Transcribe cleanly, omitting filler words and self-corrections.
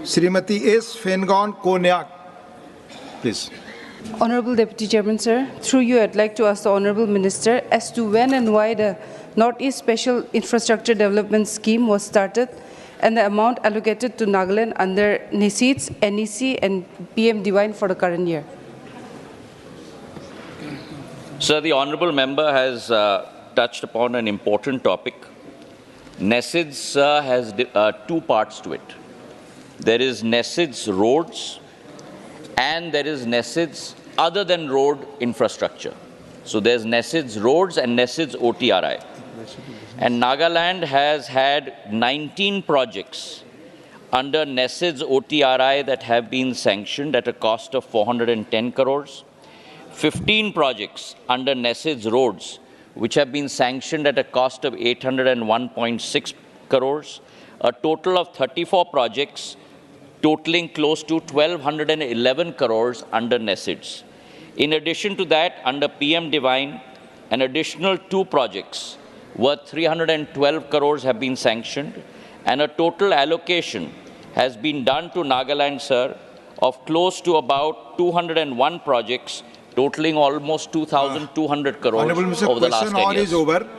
Srimati S. Phangnon Konyak, please. Honorable Deputy Chairman, sir, through you, I'd like to ask the Honorable Minister as to when and why the Northeast Special Infrastructure Development Scheme was started and the amount allocated to Nagaland under NICIDS, NEC and PM Divine for the current year. Sir, the Honourable Member has touched upon an important topic. NECIDS has two parts to it. There is NECIDS roads and there is NECIDS other than road infrastructure. So there's NECIDS roads and NECIDS OTRI. And Nagaland has had 19 projects under NECIDS OTRI that have been sanctioned at a cost of 410 crores. 15 projects under NECIDS roads which have been sanctioned at a cost of 801.6 crores. A total of 34 projects totaling close to 1,211 crores under NECIDS. In addition to that, under PM Divine, an additional 2 projects worth 312 crores have been sanctioned, and a total allocation has been done to Nagaland, sir, of close to about 201 projects, totaling almost 2,200 crores over the last 10 years. Honourable Mr. Question hour is over.